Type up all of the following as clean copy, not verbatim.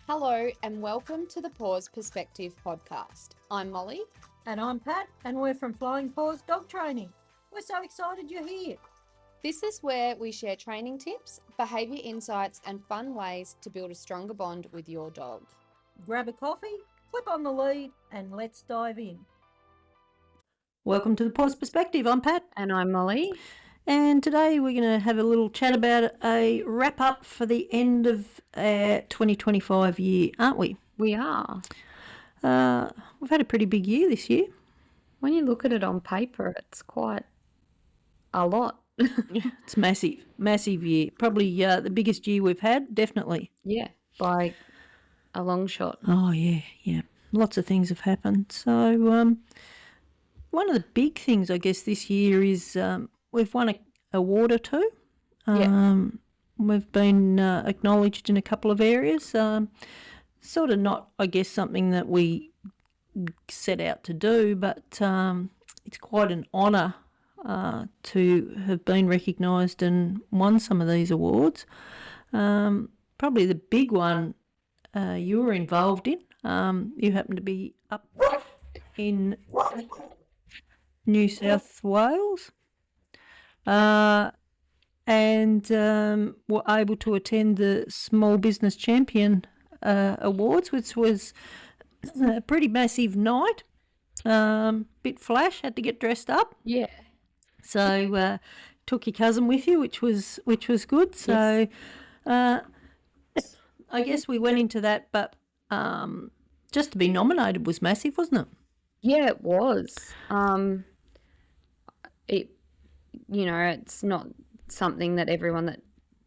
Hello and welcome to the Paws Perspective podcast. I'm Molly. And I'm Pat, and we're from Flying Paws Dog Training. We're so excited you're here. This is where we share training tips, behaviour insights, and fun ways to build a stronger bond with your dog. Grab a coffee, flip on the lead, and let's dive in. Welcome to the Paws Perspective. I'm Pat. And I'm Molly. And today we're going to have a little chat about a wrap-up for the end of our 2025 year, aren't we? We are. We've had a pretty big year this year. When you look at it on paper, it's quite a lot. It's massive year. Probably the biggest year we've had, definitely. Yeah, by a long shot. Oh, yeah. Lots of things have happened. So one of the big things, I guess, this year is we've won an award or two. We've been acknowledged in a couple of areas. Sort of not, I guess, something that we set out to do, but it's quite an honour to have been recognised and won some of these awards. Probably the big one you were involved in. You happened to be up in New South Wales and were able to attend the Small Business Champion Awards, which was a pretty massive night. Bit flash, had to get dressed up. Yeah. So took your cousin with you, which was good. So I guess we went into that, but just to be nominated was massive, wasn't it? Yeah, it was. It's not something that everyone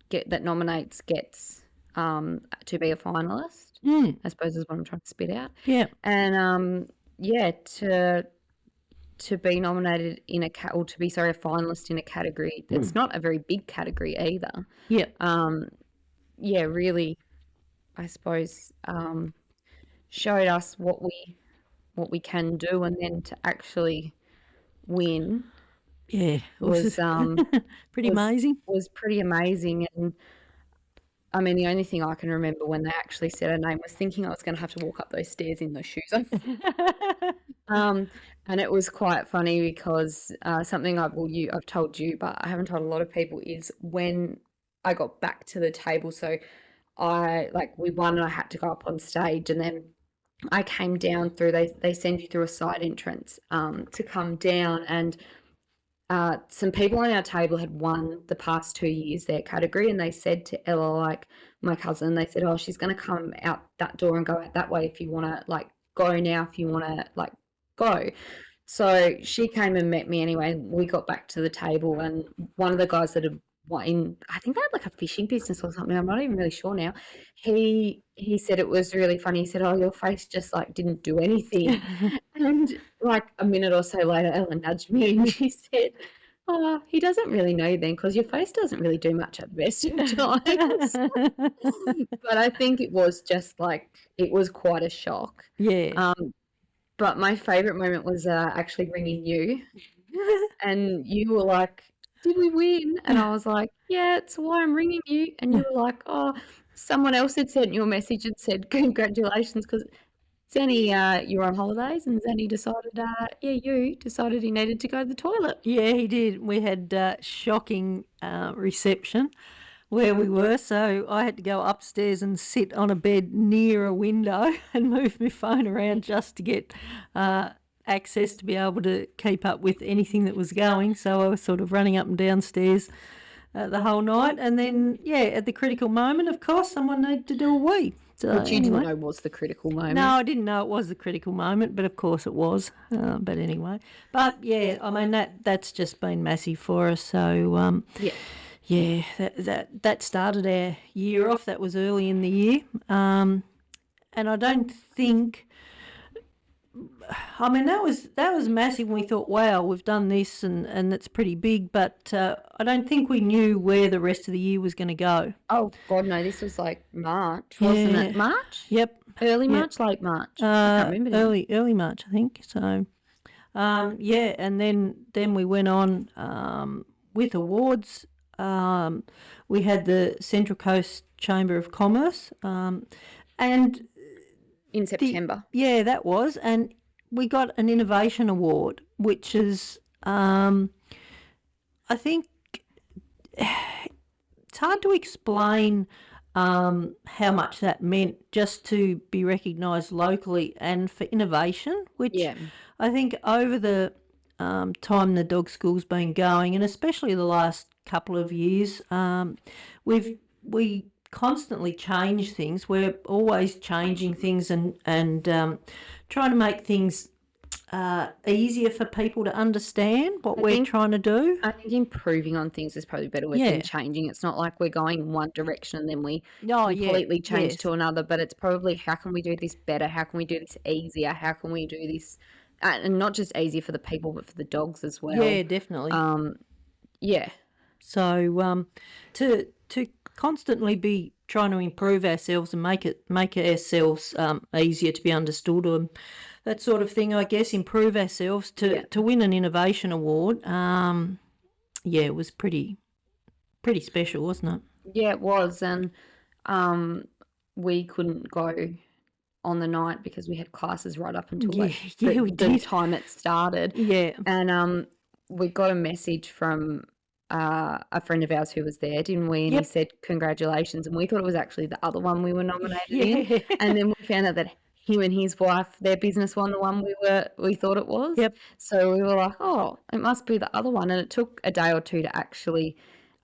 that nominates gets to be a finalist. I suppose is what I'm trying to spit out. Yeah. And to be nominated in a finalist in a category that's not a very big category either. Yeah. Really, I suppose, showed us what we can do, and then to actually win. Yeah, it was pretty amazing. Was pretty amazing, and I mean, the only thing I can remember when they actually said her name was thinking I was going to have to walk up those stairs in those shoes. And it was quite funny because something I've told you, but I haven't told a lot of people, is when I got back to the table. So we won, and I had to go up on stage, and then I came down through. They send you through a side entrance to come down, and some people on our table had won the past 2 years their category, and they said to Ella, like my cousin, they said, oh, she's going to come out that door and go out that way if you want to go now, if you want to go. So she came and met me anyway. We got back to the table, and one of the guys that had won, I think they had a fishing business or something, I'm not even really sure now, he said it was really funny. He said, oh, your face just didn't do anything. And a minute or so later, Ella nudged me and she said, oh, he doesn't really know you then, because your face doesn't really do much at the best of times. But I think it was just it was quite a shock. Yeah. But my favourite moment was actually ringing you, and you were like, did we win? And I was like, yeah, it's why I'm ringing you. And you were like, oh, someone else had sent you a message and said congratulations, because Zanny, you were on holidays, and Zanny decided, you decided he needed to go to the toilet. Yeah, he did. We had shocking reception where we were, so I had to go upstairs and sit on a bed near a window and move my phone around just to get access to be able to keep up with anything that was going. So I was sort of running up and downstairs the whole night, and then, at the critical moment, of course, someone needed to do a wee. So, which you didn't know was the critical moment. No, I didn't know it was the critical moment, but of course it was. But anyway, I mean, that's just been massive for us. So that started our year off. That was early in the year, and I don't think. I mean, that was massive. We thought, wow, we've done this, and that's pretty big. But I don't think we knew where the rest of the year was going to go. Oh God, no! This was March, wasn't it? March. Yep. Early March, late March. I can't remember. Early March, I think. So, and then we went on with awards. We had the Central Coast Chamber of Commerce. And in September. that was, and we got an innovation award, which is, I think, it's hard to explain how much that meant just to be recognised locally and for innovation, which I think over the time the dog school's been going, and especially the last couple of years, we constantly change things. We're always changing things and trying to make things easier for people to understand what we're trying to do. I think improving on things is probably a better word than changing. It's not like we're going in one direction and then we completely change to another, but it's probably how can we do this better? How can we do this easier? How can we do this, and not just easier for the people, but for the dogs as well. Yeah, definitely. So to constantly be trying to improve ourselves and make ourselves easier to be understood, or that sort of thing, I guess, improve ourselves to win an innovation award. It was pretty special, wasn't it? Yeah, it was, and we couldn't go on the night because we had classes right up until the time it started. Yeah, and we got a message from a friend of ours who was there, didn't we? And he said congratulations, and we thought it was actually the other one we were nominated in, and then we found out that him and his wife, their business won the one we thought it was. Yep. So we were like, oh, it must be the other one, and it took a day or two to actually,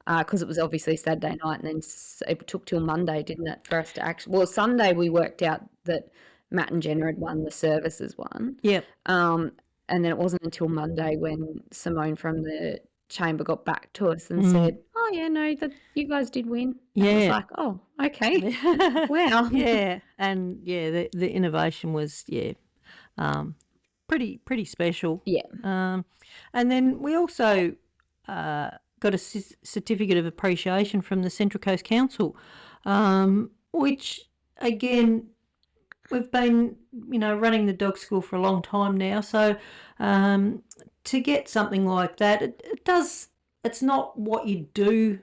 because it was obviously Saturday night, and then it took till Monday, didn't it, for us to actually. Well, Sunday we worked out that Matt and Jenna had won the services one. Yep. And then it wasn't until Monday when Simone from the chamber got back to us and said, oh yeah, no, that you guys did win. And I was like, oh, okay. Wow. Yeah. And the innovation was pretty special. Yeah. And then we also got a certificate of appreciation from the Central Coast Council, which again, we've been running the dog school for a long time now, so to get something like that, it's not what you do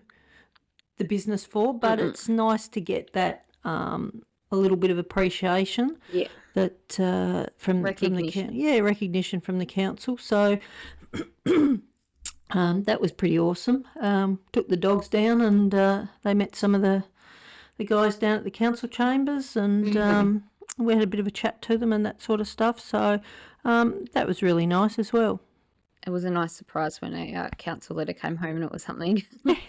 the business for, but it's nice to get that a little bit of appreciation. Yeah. That from recognition. Recognition from the council. So that was pretty awesome. Took the dogs down and they met some of the guys down at the council chambers, and we had a bit of a chat to them and that sort of stuff. So that was really nice as well. It was a nice surprise when a council letter came home and it was something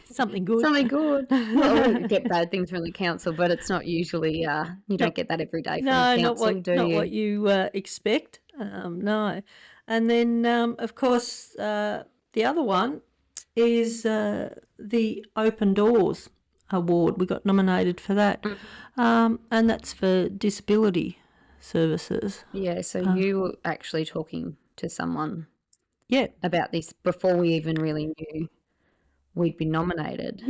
something good. Something good. Well, we get bad things from the council, but it's not usually you don't get that every day from the council, not what you expect. No. And then of course the other one is the Open Doors Award. We got nominated for that, and that's for disability services. Yeah, so you were actually talking to someone about this before we even really knew we'd been nominated.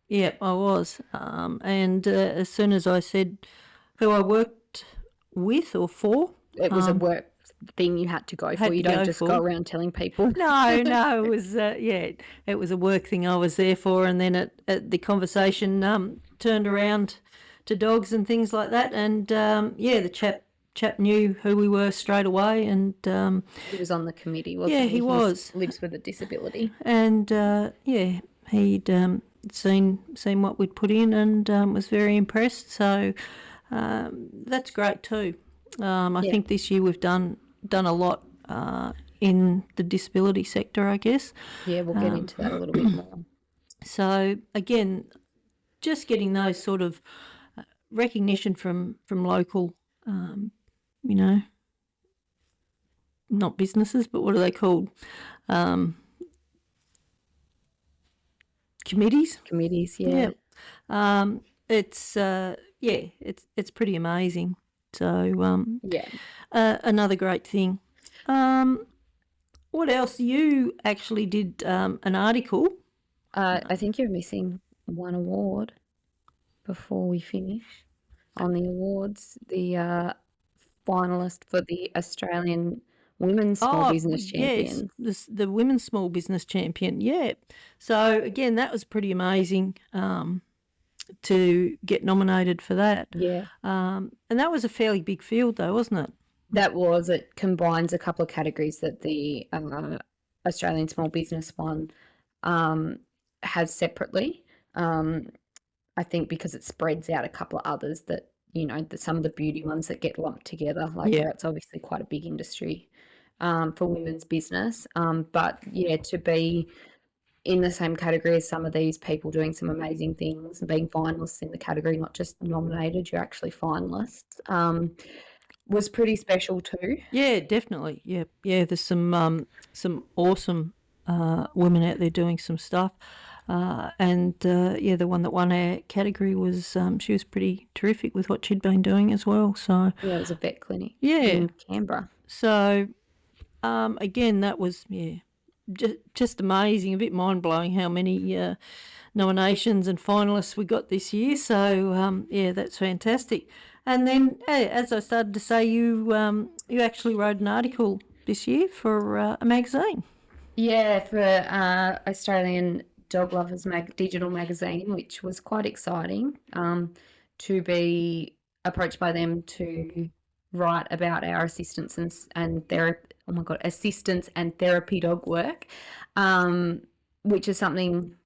Yeah, I was. And as soon as I said who I worked with or for. It was a work thing you had to go for. You don't just go around telling people. No, it was, it was a work thing I was there for. And then the conversation turned around to dogs and things like that. And, the chap knew who we were straight away, and he was on the committee, wasn't he? Yeah, he was. Lives with a disability. And he'd seen what we'd put in and was very impressed. So that's great too. I think this year we've done a lot in the disability sector, I guess. Yeah, we'll get into that a little bit more. So again, just getting those sort of recognition from local not businesses, but what are they called? Committees. Yeah. It's pretty amazing. So another great thing. What else? You actually did an article. I think you're missing one award before we finish on the awards. The finalist for the Australian Women's Small Business Champions. Yes, the Women's Small Business Champion, yeah. So, again, that was pretty amazing. to get nominated for that. Yeah. And that was a fairly big field though, wasn't it? It combines a couple of categories that the Australian Small Business one has separately. I think because it spreads out a couple of others that, some of the beauty ones that get lumped together, like Yeah. where it's obviously quite a big industry for women's business. But yeah, to be in the same category as some of these people doing some amazing things and being finalists in the category, not just nominated, you're actually finalists, was pretty special too. Yeah, definitely. Yeah, yeah. There's some awesome women out there doing some stuff, and yeah, the one that won our category was she was pretty terrific with what she'd been doing as well. So Yeah, it was a vet clinic yeah, in Canberra. so again, that was just amazing, a bit mind blowing how many nominations and finalists we got this year. So yeah, that's fantastic. And then, as I started to say, you actually wrote an article this year for a magazine. Yeah, for Australian Dog Lovers digital magazine, which was quite exciting to be approached by them to write about our assistance and therapy. Oh my God, assistance and therapy dog work, which is something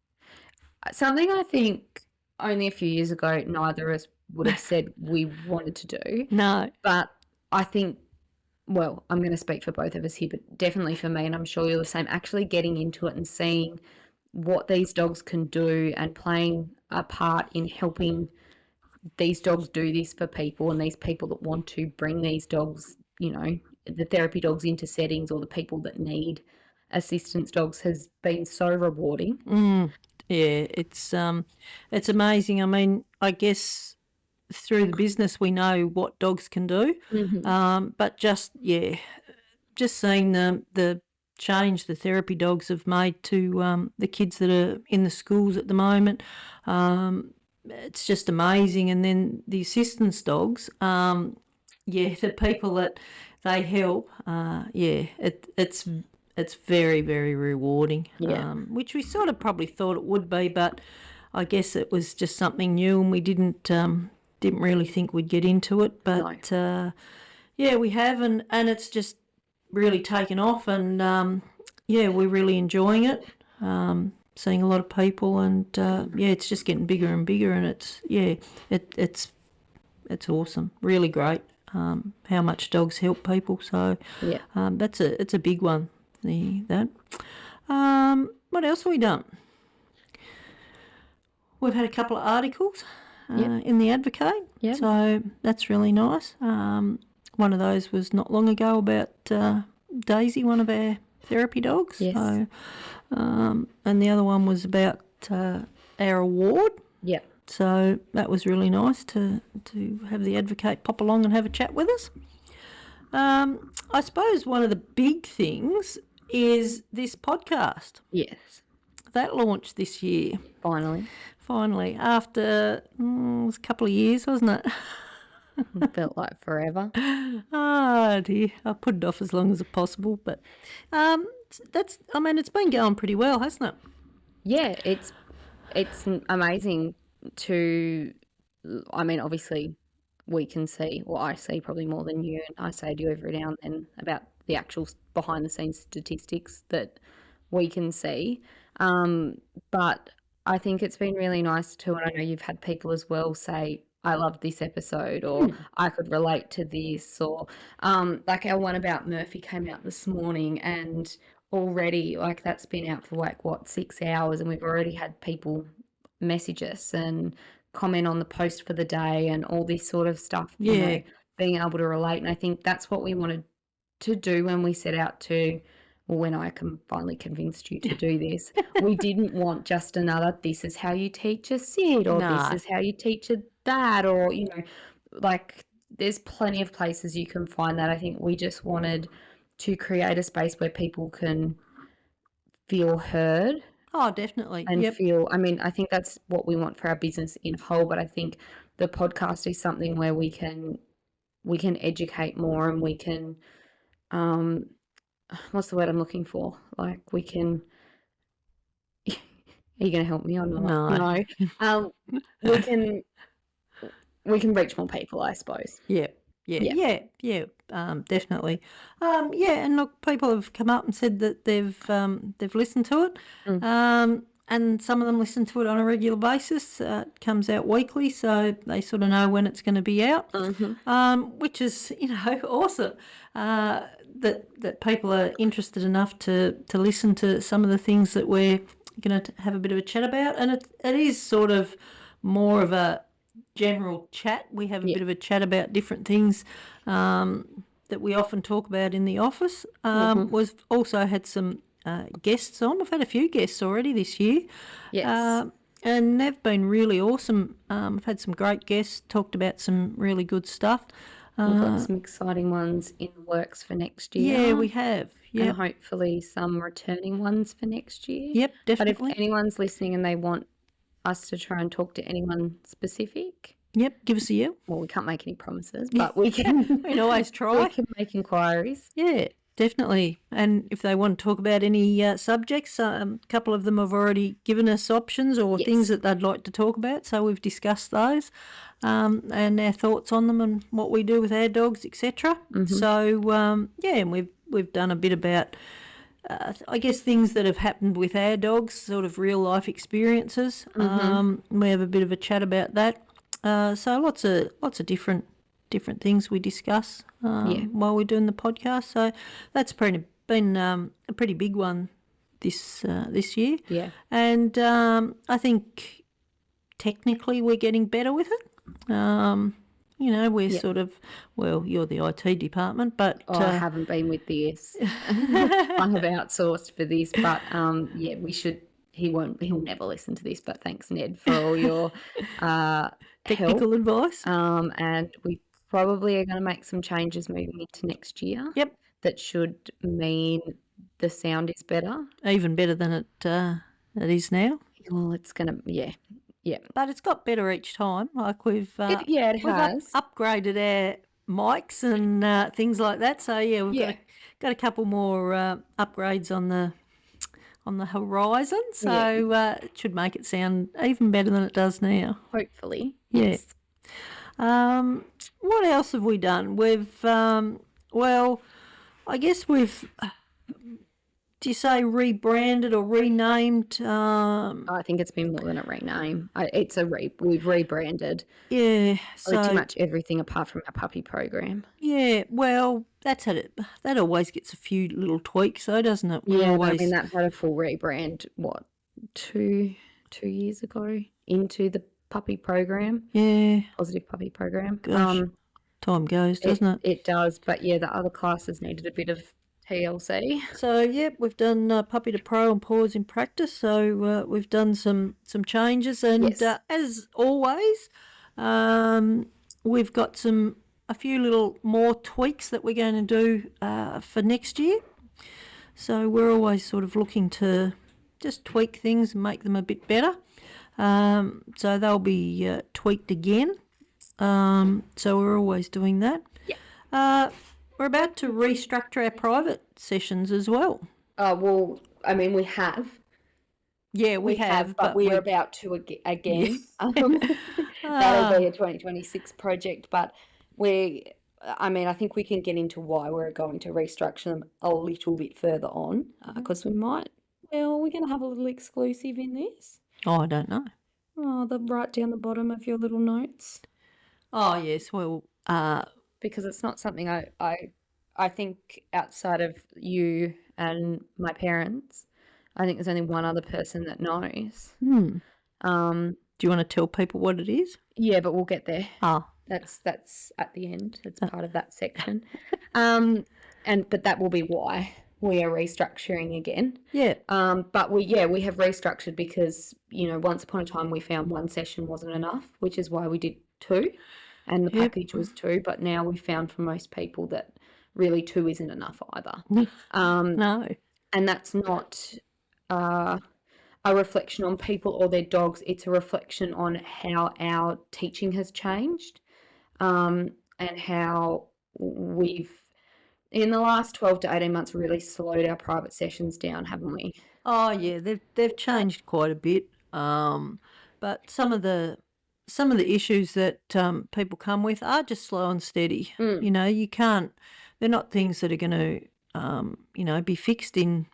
I think only a few years ago neither of us would have said we wanted to do. No. But I think, well, I'm going to speak for both of us here, but definitely for me, and I'm sure you're the same, actually getting into it and seeing what these dogs can do and playing a part in helping these dogs do this for people and these people that want to bring these dogs, the therapy dogs into settings, or the people that need assistance dogs, has been so rewarding. Yeah, it's amazing. I mean, I guess through the business we know what dogs can do, but just seeing the change the therapy dogs have made to the kids that are in the schools at the moment, it's just amazing. And then the assistance dogs, the people that they help, it's very, very rewarding, which we sort of probably thought it would be, but I guess it was just something new and we didn't really think we'd get into it. But, we have, and it's just really taken off, and, we're really enjoying it, seeing a lot of people, and, it's just getting bigger and bigger, and it's awesome, really great, how much dogs help people. So it's a big one. What else have we done? We've had a couple of articles in the Advocate, so that's really nice. One of those was not long ago about Daisy, one of our therapy dogs. Yes. So, and the other one was about our award. Yeah. So that was really nice to have the Advocate pop along and have a chat with us. I suppose one of the big things is this podcast. Yes. That launched this year. Finally, after it was a couple of years, wasn't it? It felt like forever. Oh dear, I put it off as long as possible, but it's been going pretty well, hasn't it? Yeah, it's amazing to, obviously we can see, or I see probably more than you, and I say to you every now and then about the actual behind the scenes statistics that we can see. But I think it's been really nice too, and I know you've had people as well say, I love this episode, or I could relate to this, or like our one about Murphy came out this morning, and already that's been out for 6 hours, and we've already had people message us and comment on the post for the day and all this sort of stuff, being able to relate. And I think that's what we wanted to do when we set out to, when I finally convinced you to do this. We didn't want just another, this is how you teach a sit, or this is how you teach a that, or, there's plenty of places you can find that. I think we just wanted to create a space where people can feel heard. Oh, definitely. And feel, I think that's what we want for our business in whole, but I think the podcast is something where we can educate more, and we can, what's the word I'm looking for? We can Are you going to help me or not? No. No. We can reach more people, I suppose. Yeah. Definitely. And look, people have come up and said that they've listened to it, and some of them listen to it on a regular basis. It comes out weekly, so they sort of know when it's going to be out, which is awesome. That people are interested enough to listen to some of the things that we're going to have a bit of a chat about, and it is sort of more of a general chat. We have a bit of a chat about different things that we often talk about in the office. We've also had some guests on. We've had a few guests already this year. Yes. And they've been really awesome. I've had some great guests, talked about some really good stuff. We've got some exciting ones in the works for next year. Yeah, we have. And hopefully some returning ones for next year. Yep, definitely. But if anyone's listening and they want us to try and talk to anyone specific, give us a yell. well, we can't make any promises, but we can We can always try. we can make inquiries. Yeah, definitely. And if they want to talk about any subjects, a couple of them have already given us options or things that they'd like to talk about. So we've discussed those and our thoughts on them and what we do with our dogs, etc. So, and we've done a bit about, I guess, things that have happened with our dogs, sort of real life experiences. We have a bit of a chat about that. So lots of different things we discuss while we're doing the podcast. So that's been a pretty big one this year. Yeah. And I think technically we're getting better with it. We're sort of, well, you're the IT department, but I haven't been with this. I have outsourced for this, but we should. He'll never listen to this, but thanks, Ned, for all your technical help. advice. And we probably are going to make some changes moving into next year. Yep. That should mean the sound is better. Even better than it is now. Well, it's going to, yeah. But it's got better each time. Like we've it has upgraded our mics and things like that. So we've got a couple more upgrades on the horizon. So it should make it sound even better than it does now. Hopefully. Yes. What else have we done? We've I guess we've. Do you say rebranded or renamed? I think it's been more than a rename. We've rebranded. Yeah, pretty much everything apart from our puppy program. Yeah, well, that's had it. That always gets a few little tweaks, though, doesn't it? That had a full rebrand. What, 2 years ago into the puppy program? Yeah, positive puppy program. Gosh, time goes, doesn't it? It does, but the other classes needed a bit of TLC. So we've done Puppy to Pro and Paws in Practice. So we've done some changes, and as always, we've got a few little more tweaks that we're going to do for next year. So we're always sort of looking to just tweak things and make them a bit better. So they'll be tweaked again. So we're always doing that. Yeah. We're about to restructure our private sessions as well. Well, I mean, we have. Yeah, we have. But we're about to again. That'll be a 2026 project. But I think we can get into why we're going to restructure them a little bit further on. Because we're going to have a little exclusive in this. Oh, I don't know. Oh, right down the bottom of your little notes. Oh, yes. Well, because it's not something I think outside of you and my parents, I think there's only one other person that knows. Do you want to tell people what it is? Yeah, but we'll get there. Oh. That's at the end. It's part of that section. But that will be why we are restructuring again. Yeah. But we have restructured because, once upon a time we found one session wasn't enough, which is why we did 2. And the package was 2, but now we found for most people that really 2 isn't enough either. No. And that's not a reflection on people or their dogs. It's a reflection on how our teaching has changed and how we've in the last 12 to 18 months, we really slowed our private sessions down, haven't we? Oh yeah, they've changed quite a bit. But some of the issues that people come with are just slow and steady. You know, you can't. They're not things that are going to, be fixed in,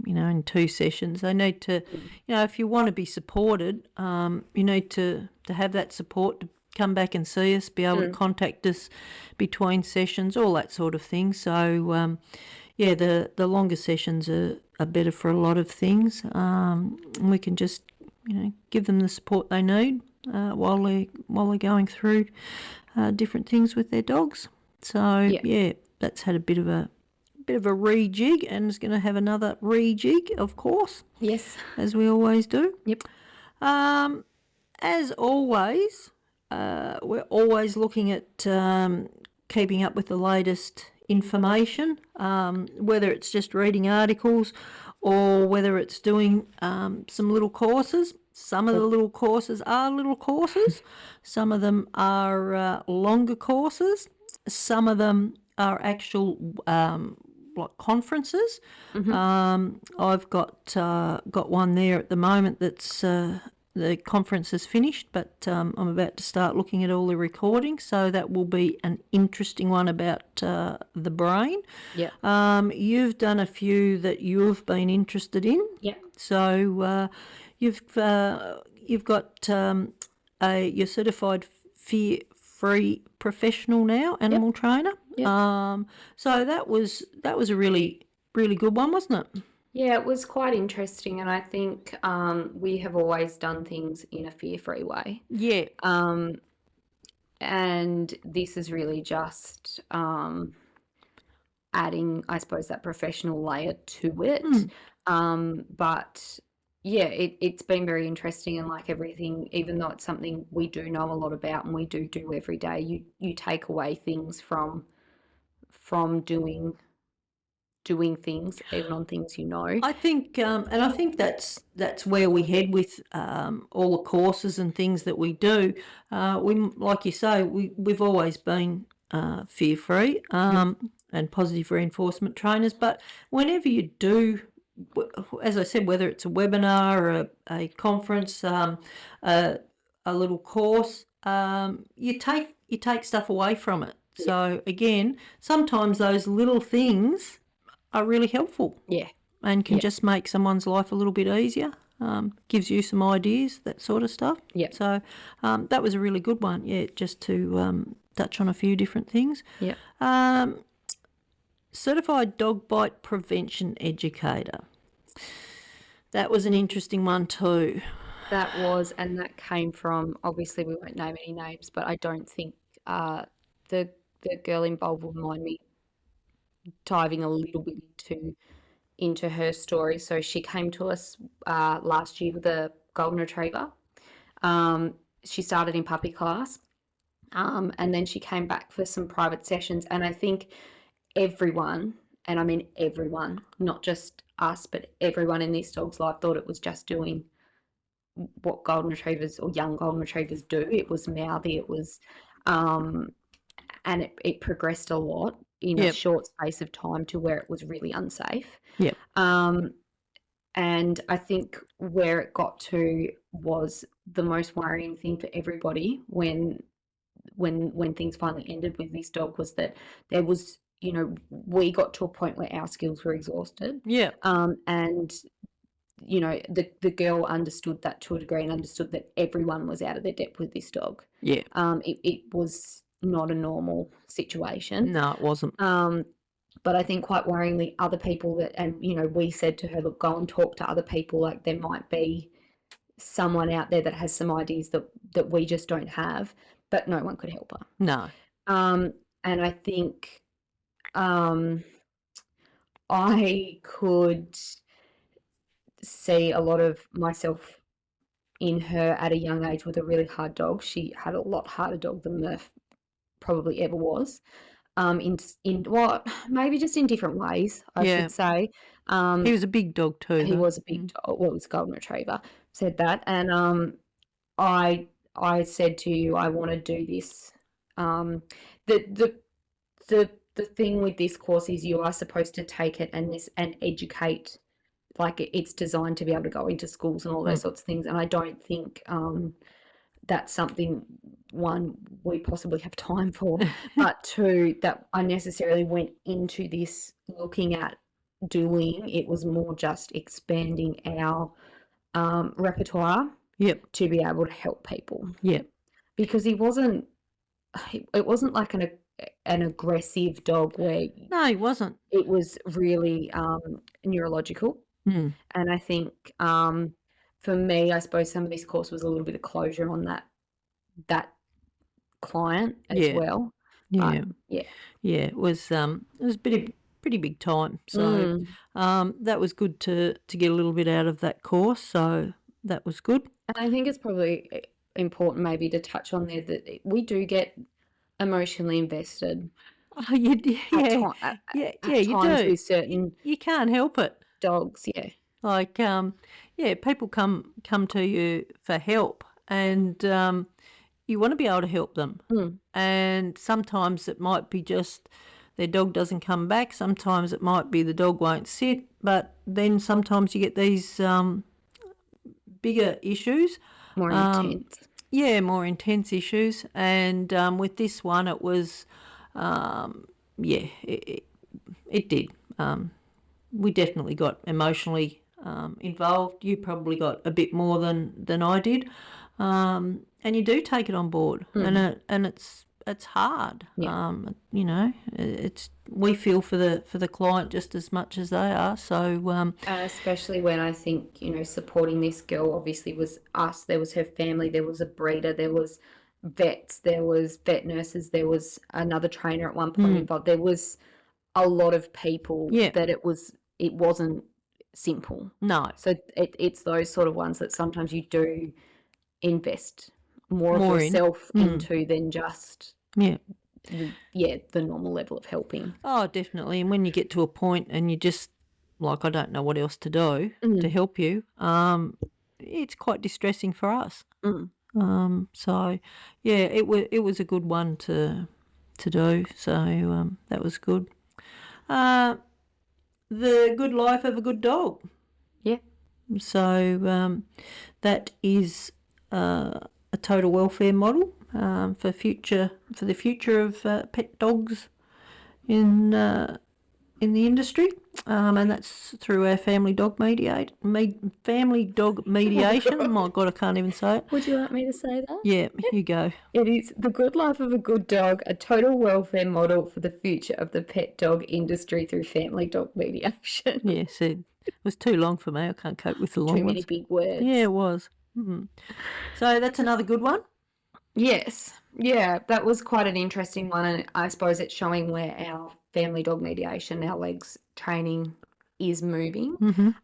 in 2 sessions. They need to, if you want to be supported, you need to have that support to come back and see us, be able to contact us between sessions, all that sort of thing. So, yeah, the longer sessions are better for a lot of things. And we can just, give them the support they need while they're going through different things with their dogs. So yeah, that's had a bit of a rejig, and is going to have another rejig, of course. Yes. As we always do. Yep. As always, we're always looking at keeping up with the latest information, whether it's just reading articles or whether it's doing some little courses. Some of the little courses are little courses. Some of them are longer courses. Some of them are actual like conferences. I've got one there at the moment that's the conference is finished, but I'm about to start looking at all the recordings, so that will be an interesting one about the brain. Yeah. You've done a few that you've been interested in. Yeah. So you've got you're certified fear-free professional now, animal trainer. Yep. So that was a really good one, wasn't it? Yeah, it was quite interesting, and I think we have always done things in a fear-free way. Yeah. And this is really just adding, I suppose, that professional layer to it. But yeah, it's been very interesting, and like everything, even though it's something we do know a lot about and we do every day, you take away things from doing things, even on things you know. I think, and I think that's where we head with all the courses and things that we do. We, like you say, we've always been fear-free and positive reinforcement trainers. But whenever you do, as I said, whether it's a webinar or a conference, a little course, you take stuff away from it. So again, sometimes those little things are really helpful. Yeah. And can just make someone's life a little bit easier. Gives you some ideas, that sort of stuff. Yeah. So that was a really good one. Yeah, just to touch on a few different things. Yeah. Certified dog bite prevention educator. That was an interesting one too. That was, and that came from, obviously we won't name any names, but I don't think the girl involved will mind me diving a little bit into her story. So she came to us last year with a golden retriever. She started in puppy class, and then she came back for some private sessions. And I think everyone, and I mean everyone, not just us, but everyone in this dog's life thought it was just doing what golden retrievers or young golden retrievers do. It was mouthy, it was and it progressed a lot in a short space of time to where it was really unsafe. Yep. And I think where it got to was the most worrying thing for everybody when things finally ended with this dog was that there was, we got to a point where our skills were exhausted. Yeah. And the girl understood that to a degree and understood that everyone was out of their depth with this dog. Yeah. It was not a normal situation. No, it wasn't. But I think quite worryingly, other people we said to her, look, go and talk to other people. Like there might be someone out there that has some ideas that we just don't have, but no one could help her. No. And I think I could see a lot of myself in her at a young age with a really hard dog. She had a lot harder dog than Murph probably ever was. In what maybe just in different ways, I should say. He was a big dog too. He was a big dog. Well, it was a golden retriever. Said that, and I said to you, I want to do this. The the thing with this course is you are supposed to take it and educate. Like it's designed to be able to go into schools and all those sorts of things. And I don't think that's something, one, we possibly have time for, but two, that I necessarily went into this looking at doing. It was more just expanding our repertoire Yep. to be able to help people. Yep. Because it wasn't like an aggressive dog where No, he wasn't. it was really neurological. Mm. And I think for me, I suppose some of this course was a little bit of closure on that client as well. Yeah. Yeah. Yeah. It was pretty big time. So that was good to get a little bit out of that course. So that was good. And I think it's probably important maybe to touch on there that we do get emotionally invested. Oh, you do. At you times do. with certain You can't help it. dogs, yeah. Like, people come to you for help, and you want to be able to help them. And sometimes it might be just their dog doesn't come back. Sometimes it might be the dog won't sit. But then sometimes you get these bigger issues. More intense. Yeah, more intense issues. And with this one, it was, it did. We definitely got emotionally involved. You probably got a bit more than I did, and you do take it on board, and it's hard. Yeah. We feel for the client just as much as they are. So And especially when I think, supporting this girl obviously was us. There was her family. There was a breeder. There was vets. There was vet nurses. There was another trainer at one point involved. There was a lot of people that it wasn't simple. No. So it's those sort of ones that sometimes you do invest more of More yourself into than just Yeah. the normal level of helping. Oh, definitely. And when you get to a point and you just, like, I don't know what else to do to help you, it's quite distressing for us. So, yeah, it was a good one to do. So that was good. The Good Life of a Good Dog. Yeah. So that is a total welfare model for the future of pet dogs in the industry, and that's through our family dog mediation. Oh my God, I can't even say it. Would you like me to say that? Yeah, you go. It is The Good Life of a Good Dog, a total welfare model for the future of the pet dog industry through family dog mediation. Yeah, see, it was too long for me. I can't cope with the long Too ones. many big words. Yeah, it was. So that's another good one. Yes. Yeah, that was quite an interesting one, and I suppose it's showing where our family dog mediation, our legs training is moving.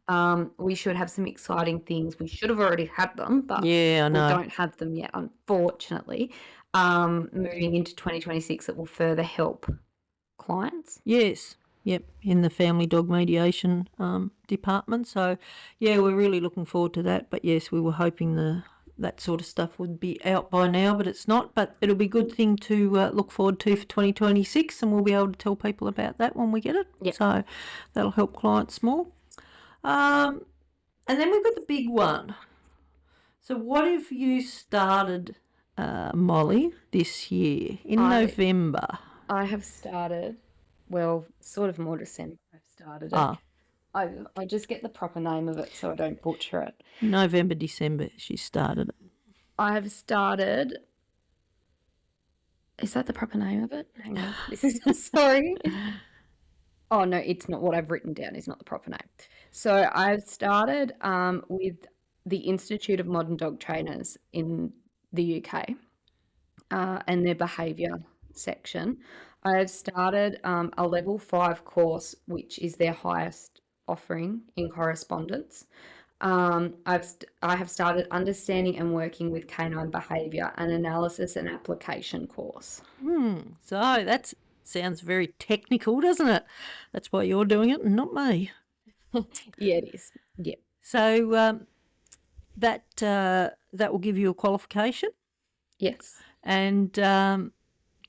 We should have some exciting things. We should have already had them, but Yeah, I we know. don't have them yet, unfortunately. Moving into 2026 that will further help clients. Yes. Yep, in the family dog mediation department. So, yeah, we're really looking forward to that. But yes, we were hoping that sort of stuff would be out by now, but it's not. But it'll be a good thing to look forward to for 2026, and we'll be able to tell people about that when we get it. Yep. So that'll help clients more. And then we've got the big one. So what have you started, Molly, this year in November? I have started, well, sort of more December I've started it. I just get the proper name of it so I don't butcher it. November, December, she started it. I have started. Is that the proper name of it? Hang on. This is sorry. Oh no, it's not what I've written down. It's not the proper name. So I've started with the Institute of Modern Dog Trainers in the UK and their behaviour section. I have started a level 5 course, which is their highest offering in correspondence. I have started understanding and working with canine behaviour, an analysis and application course. So that sounds very technical, doesn't it? That's why you're doing it and not me. Yeah, it is. Yeah. So that will give you a qualification. Yes. And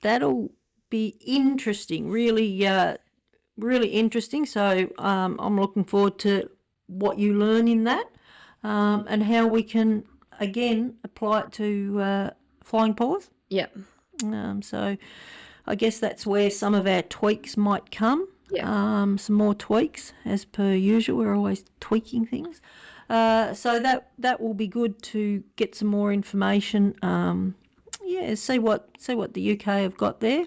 that'll be interesting, really interesting. So I'm looking forward to what you learn in that, and how we can again apply it to Flying Paws. Yep. So I guess that's where some of our tweaks might come. Yeah. Some more tweaks as per usual. We're always tweaking things. So that will be good to get some more information. See what the UK have got there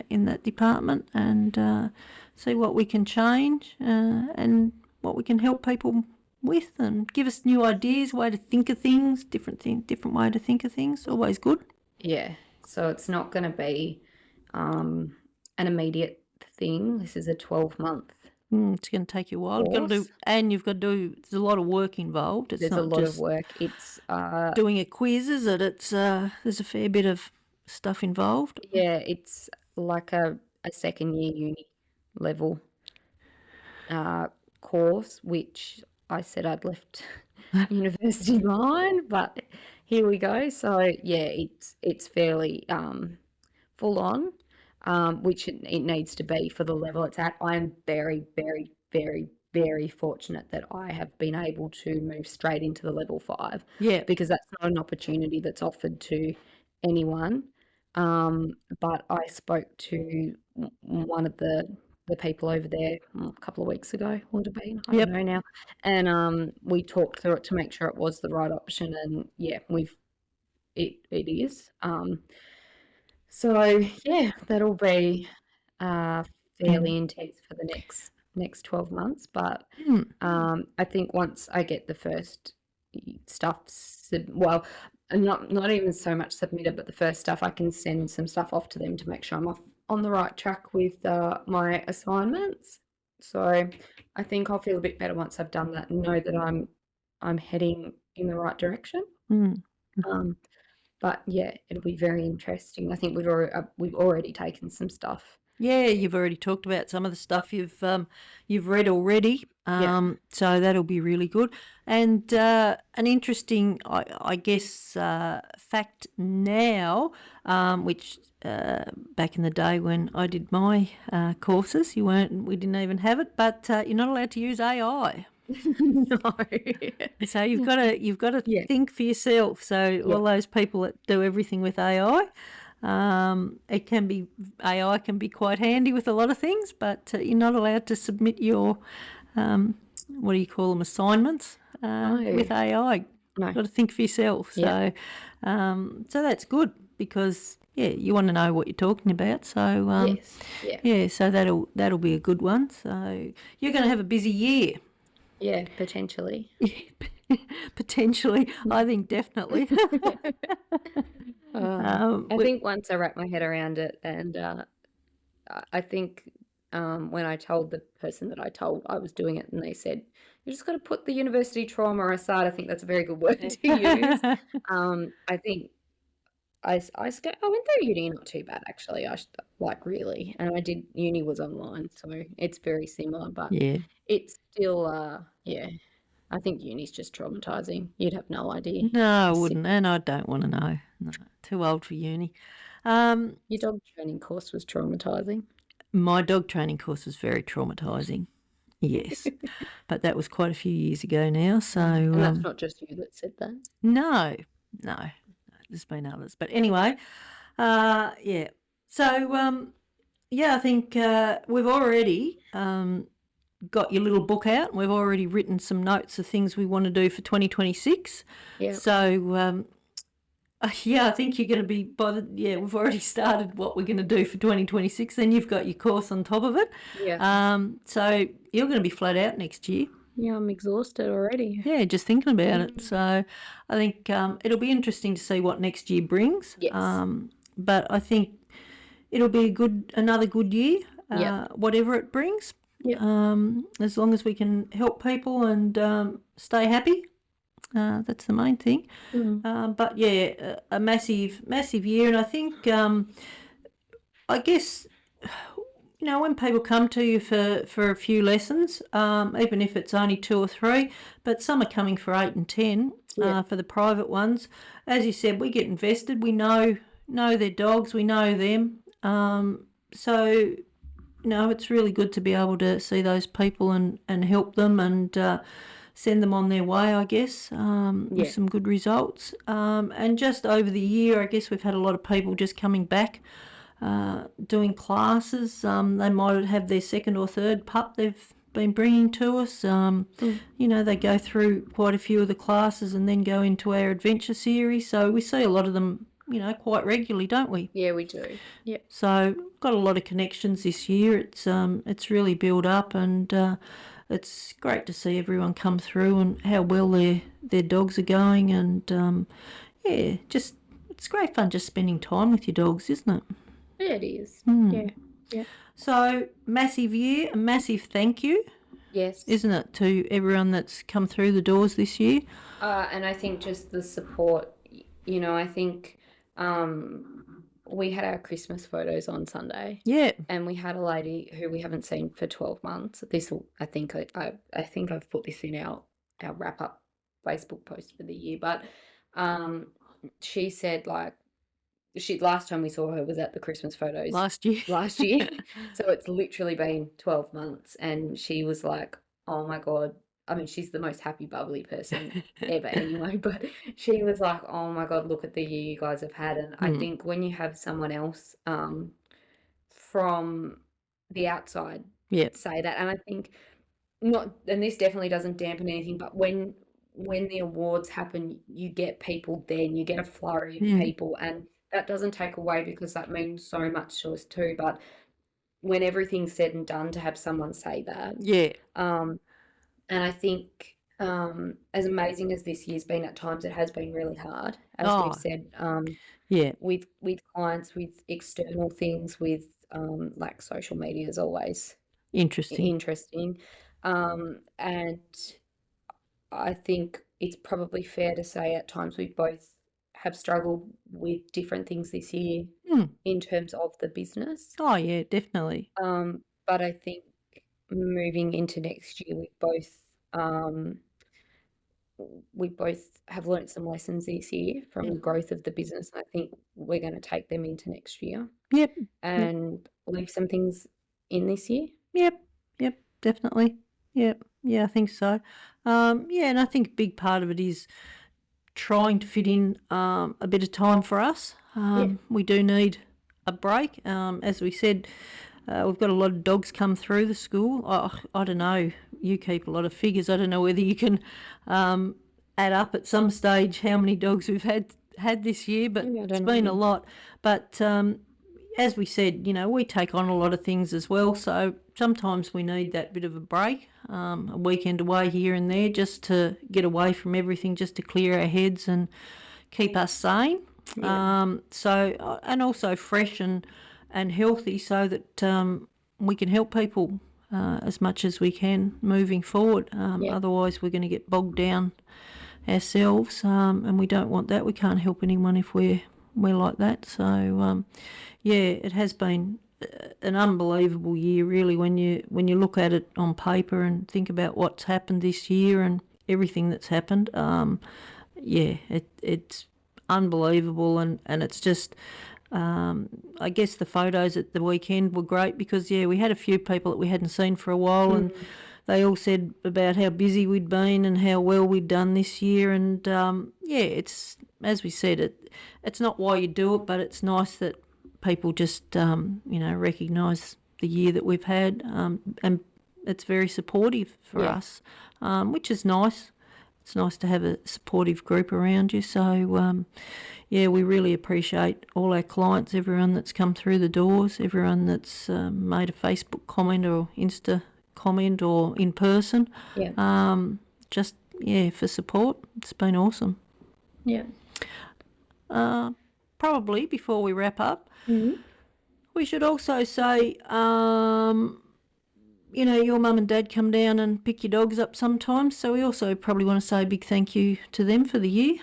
in that department, and see what we can change and what we can help people with, and give us new ideas, way to think of things, different way to think of things. Always good. Yeah. So it's not going to be an immediate thing. This is a 12-month It's going to take you a while. You've got to do, and you've got to do. There's a lot of work involved. It's There's not a lot just of work. It's doing a quiz, is it? It's there's a fair bit of stuff involved. yeah, it's like a second year uni level course, which I said I'd left university behind, but here we go. So yeah, it's fairly full on, which it needs to be for the level it's at. I am very, very, very, very fortunate that I have been able to move straight into the level 5. Yeah. Because that's not an opportunity that's offered to anyone. But I spoke to one of the people over there a couple of weeks ago, would have been, I Yep. don't know now, and we talked through it to make sure it was the right option, and yeah, it is. So yeah, that'll be fairly intense for the next 12 months, but I think once I get the first stuff, well, not even so much submitted, but the first stuff, I can send some stuff off to them to make sure I'm on the right track with my assignments. So I think I'll feel a bit better once I've done that and know that I'm heading in the right direction. But yeah, it'll be very interesting. I think we've already taken some stuff. Yeah, you've already talked about some of the stuff you've read already. So that'll be really good. And an interesting, I guess, fact now, which back in the day when I did my courses, we didn't even have it, but you're not allowed to use AI. No. So you've got to think for yourself. So all those people that do everything with AI, AI can be quite handy with a lot of things, but you're not allowed to submit your what do you call them, assignments with AI. No. You've got to think for yourself. So so that's good, because you want to know what you're talking about. So yes. So that'll be a good one. So you're going to have a busy year. Yeah, potentially. Potentially, I think definitely. I think once I wrap my head around it, and I think when I told the person that I told I was doing it, and they said, "You just got to put the university trauma aside," I think that's a very good word to use. I think I went through uni not too bad, actually. Really, and I did, uni was online, so it's very similar, but it's still I think uni's just traumatizing. You'd have no idea. No, I wouldn't, and I don't want to know. No, too old for uni. Your dog training course was traumatizing. My dog training course was very traumatizing. Yes, but that was quite a few years ago now. So and that's not just you that said that. No, there's been others. But anyway, So I think we've already got your little book out. We've already written some notes of things we want to do for 2026. Yeah. So I think you're going to be we've already started what we're going to do for 2026. Then you've got your course on top of it. Yeah. So you're going to be flat out next year. Yeah, I'm exhausted already. Yeah, just thinking about it. So I think it'll be interesting to see what next year brings. Yes. But I think it'll be another good year, whatever it brings. Yep. As long as we can help people and stay happy, that's the main thing. But yeah, a massive year, and I think I guess when people come to you for a few lessons, even if it's only 2 or 3, but some are coming for 8 and 10 for the private ones. As you said, we get invested. We know their dogs. We know them. so it's really good to be able to see those people and help them and send them on their way, I guess, with some good results. And just over the year, I guess we've had a lot of people just coming back, doing classes. They might have their second or third pup they've been bringing to us. They go through quite a few of the classes and then go into our adventure series. So we see a lot of them, quite regularly, don't we? Yeah, we do. Yeah. So got a lot of connections this year. It's really built up, and it's great to see everyone come through and how well their dogs are going. And just it's great fun just spending time with your dogs, isn't it? Yeah, it is. Yeah. So massive year, a massive thank you. Yes. Isn't it, to everyone that's come through the doors this year? And I think just the support, I think we had our Christmas photos on Sunday. Yeah. And we had a lady who we haven't seen for 12 months. I think I've put this in our wrap up Facebook post for the year, but she said last time we saw her was at the Christmas photos Last year. So it's literally been 12 months, and she was like, oh my God. I mean, she's the most happy, bubbly person ever anyway, but she was like, oh my God, look at the year you guys have had. And I think when you have someone else from the outside say that, and I think and this definitely doesn't dampen anything, but when the awards happen, you get people then, you get a flurry of people, and that doesn't take away, because that means so much to us too. But when everything's said and done, to have someone say that. Yeah. And I think as amazing as this year's been, at times it has been really hard, as we've said, with clients, with external things, with like social media is always Interesting. And I think it's probably fair to say at times we both have struggled with different things this year in terms of the business. Oh, yeah, definitely. But I think moving into next year, we both have learnt some lessons this year from the growth of the business. And I think we're going to take them into next year. Yep. And leave some things in this year. Yep, definitely. Yep, yeah, I think so. And I think a big part of it is trying to fit in a bit of time for us. We do need a break. As we said, we've got a lot of dogs come through the school. I don't know, you keep a lot of figures. I don't know whether you can add up at some stage how many dogs we've had this year, but it's been a lot. But as we said, we take on a lot of things as well, so sometimes we need that bit of a break, a weekend away here and there, just to get away from everything, just to clear our heads and keep us sane. And also fresh and healthy, so that we can help people as much as we can moving forward. Otherwise we're going to get bogged down ourselves, and we don't want that. We can't help anyone if we're like that. So it has been an unbelievable year, really, when you look at it on paper and think about what's happened this year and everything that's happened. It's unbelievable, and it's just I guess the photos at the weekend were great, because we had a few people that we hadn't seen for a while, and they all said about how busy we'd been and how well we'd done this year. And it's, as we said, it's not why you do it, but it's nice that people just recognise the year that we've had, and it's very supportive for us, which is nice. It's nice to have a supportive group around you. So we really appreciate all our clients, everyone that's come through the doors, everyone that's made a Facebook comment or Insta comment or in person. For support. It's been awesome. Probably before we wrap up, we should also say, your mum and dad come down and pick your dogs up sometimes, so we also probably want to say a big thank you to them for the year.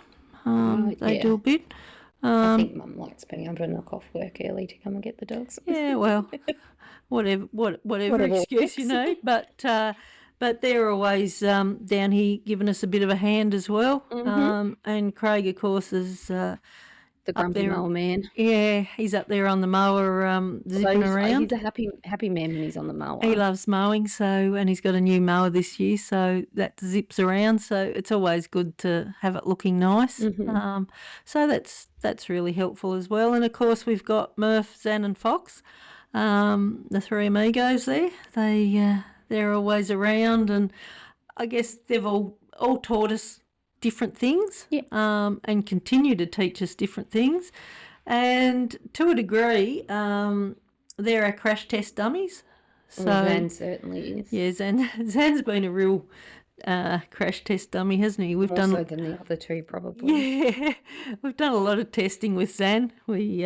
They do a bit. I think Mum likes being able to knock off work early to come and get the dogs. Yeah, well, whatever excuse you need, but they're always down here giving us a bit of a hand as well. And Craig, of course, is the The up grumpy there. mower man. Yeah, he's up there on the mower zipping around. He's a happy man when he's on the mower. He loves mowing, and he's got a new mower this year, so that zips around. So it's always good to have it looking nice. So that's really helpful as well. And of course, we've got Murph, Zan, and Fox, the three amigos there. They're always around, and I guess they've all taught us different things, and continue to teach us different things. And to a degree, they're our crash test dummies. So Zan certainly is. yeah, Zan's been a real crash test dummy, hasn't he? We've More done so than the other two, probably. yeah, we've done a lot of testing with Zan. We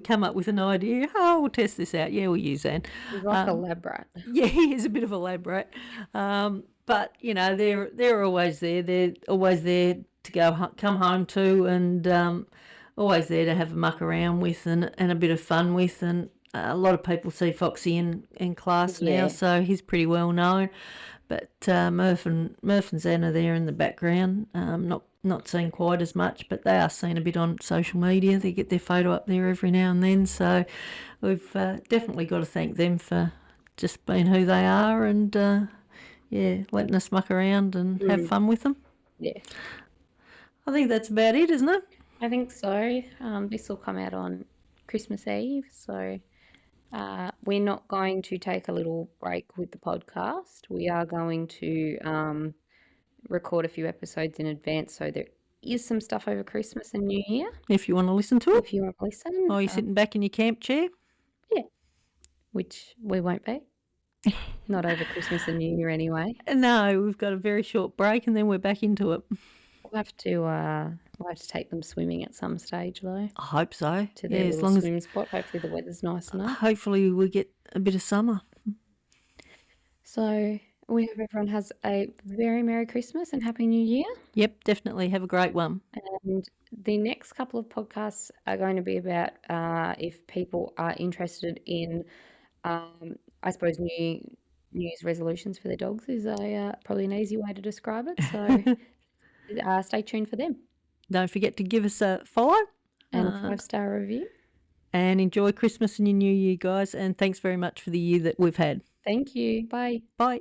come up with an idea. Oh, we'll test this out. Yeah, we'll use Zan. He's like a lab rat. Yeah, he is a bit of a lab rat. But they're always there. They're always there to come home to, and always there to have a muck around with and a bit of fun with. And a lot of people see Foxy in class now, so he's pretty well known. But Murph and Zan are there in the background, not seen quite as much, but they are seen a bit on social media. They get their photo up there every now and then. So we've definitely got to thank them for just being who they are and letting us muck around and have fun with them. Yeah. I think that's about it, isn't it? I think so. This will come out on Christmas Eve, so we're not going to take a little break with the podcast. We are going to record a few episodes in advance, so there is some stuff over Christmas and New Year. If you want to listen to it. If you want to listen. Or you're sitting back in your camp chair. Yeah, which we won't be. Not over Christmas and New Year anyway. No, we've got a very short break and then we're back into it. We'll have to take them swimming at some stage though. I hope so. To their little swim spot. Hopefully the weather's nice enough. Hopefully we get a bit of summer. So we hope everyone has a very Merry Christmas and Happy New Year. Yep, definitely. Have a great one. And the next couple of podcasts are going to be about if people are interested in, I suppose, New Year's resolutions for their dogs is probably an easy way to describe it. So stay tuned for them. Don't forget to give us a follow. And a 5-star review. And enjoy Christmas and your New Year, guys. And thanks very much for the year that we've had. Thank you. Bye. Bye.